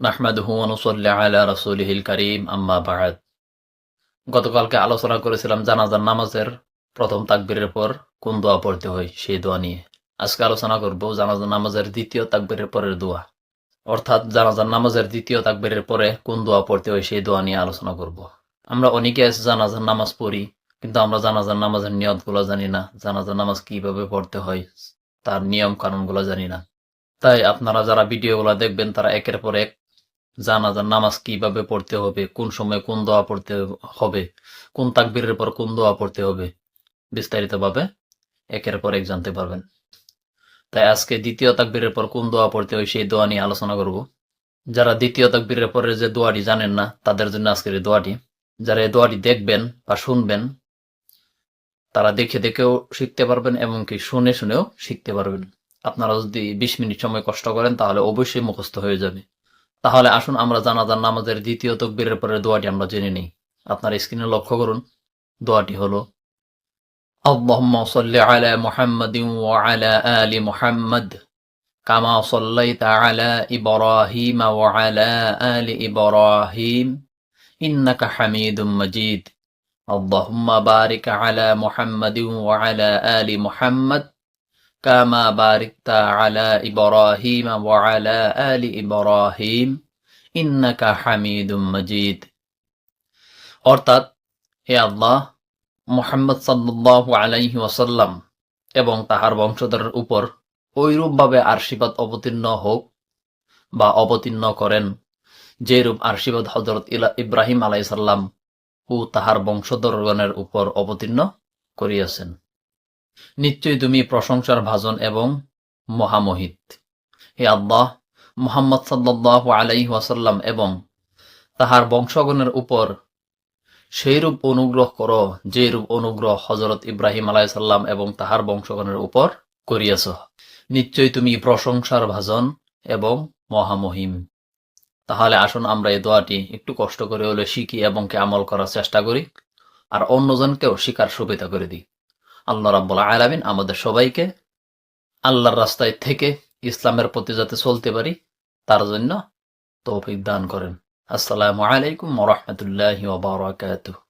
নাহমাদুহু ওয়া নুসাল্লি আলা রাসূলিহিল কারীম, আম্মা বা'দ। গতকালকে আলোচনা করেছিলাম জানাজার নামাজের প্রথম তাকবীরের পর কোন দোয়া পড়তে হয় সেই দোয়া নিয়ে। আজকে আলোচনা করব জানাজার নামাজের দ্বিতীয় তাকবীরের পরের দোয়া, অর্থাৎ জানাজার নামাজের দ্বিতীয় তাকবীরের পরে কোন দোয়া পড়তে হয় সেই দোয়া নিয়ে আলোচনা করব। আমরা অনেকে আছে জানাজার নামাজ পড়ি, কিন্তু আমরা জানাজার নামাজের নিয়তগুলো জানি না, জানাজার নামাজ কিভাবে পড়তে হয় তার নিয়ম কানুনগুলো জানি না। তাই আপনারা যারা ভিডিওগুলো দেখবেন তারা একের পর এক জানাজার নামাজ কিভাবে পড়তে হবে, কোন সময় কোন দোয়া পড়তে হবে, কোন তাকবীরের পর কোন দোয়া পড়তে হবে, বিস্তারিতভাবে একের পর এক জানতে পারবেন। তাই আজকে দ্বিতীয় তাকবীরের পর কোন দোয়া পড়তে হয় সেই দোয়া নিয়ে আলোচনা করব। যারা দ্বিতীয় তাকবীরের পরে যে দোয়াটি জানেন না তাদের জন্য আজকের এই দোয়াটি। যারা এই দোয়াটি দেখবেন বা শুনবেন তারা দেখে দেখেও শিখতে পারবেন এবং কি শুনে শুনেও শিখতে পারবেন। আপনারা যদি 20 মিনিট সময় কষ্ট করেন তাহলে অবশ্যই মুখস্থ হয়ে যাবে। তাহলে আসুন আমরা জানাজার নামাজের দ্বিতীয় তাকবীরের পরের দোয়াটি আমরা জেনে নিই। আপনার স্ক্রিনে লক্ষ্য করুন, দোয়াটি হলো আল্লাহুম্মা সাল্লি আলা মুহাম্মাদিন ওয়া আলা আলি মুহাম্মাদ কামা সাল্লাইতা আলা ইব্রাহিম ওয়া আলা আলি ইব্রাহিম ইন্নাকা হামিদুম মাজিদ। আল্লাহুম্মা বারিক আলা মুহাম্মাদিন ওয়া আলা আলি মুহাম্মাদ কামা বারিকতা আলা ইব্রাহিম ওয়া আলা আলি ইব্রাহিম ইন্নাকা হামিদুম মাজিদ। অর্থাৎ, হে আল্লাহ, মুহাম্মদ সাল্লাল্লাহু আলাইহি ওয়াসাল্লাম এবং তাহার বংশধরের উপর ঐরূপভাবে আশীর্বাদ অবতীর্ণ হোক বা অবতীর্ণ করেন যেরূপ আশীর্বাদ হযরত ইব্রাহিম আলাইহিস সালাম ও তাহার বংশধরগণের উপর অবতীর্ণ করিয়াছেন। নিশ্চয়ই তুমি প্রশংসার ভাজন এবং মহামহিত। হে আল্লাহ, মুহাম্মদ সাল্লাল্লাহু আলাইহি ওয়াসাল্লাম এবং তাহার বংশগণের উপর সেইরূপ অনুগ্রহ করো যেরূপ অনুগ্রহ হযরত ইব্রাহিম আলাইহিস সালাম এবং তাহার বংশগণের উপর করিয়াছ। নিশ্চয়ই তুমি প্রশংসার ভাজন এবং মহামহিম। তাহলে আসুন আমরা এই দোয়াটি একটু কষ্ট করে হলে শিখি এবং কে আমল করার চেষ্টা করি, আর অন্যজনকেও শিকার সুবিধা করে দিই। আল্লাহ রাব্বুল আলামিন আমাদের সবাইকে আল্লাহর রাস্তায় থেকে ইসলামের প্রতি যাতে চলতে পারি তার জন্য তৌফিক দান করেন। আসসালামু আলাইকুম ওয়া রাহমাতুল্লাহি ওয়া বারাকাতুহু।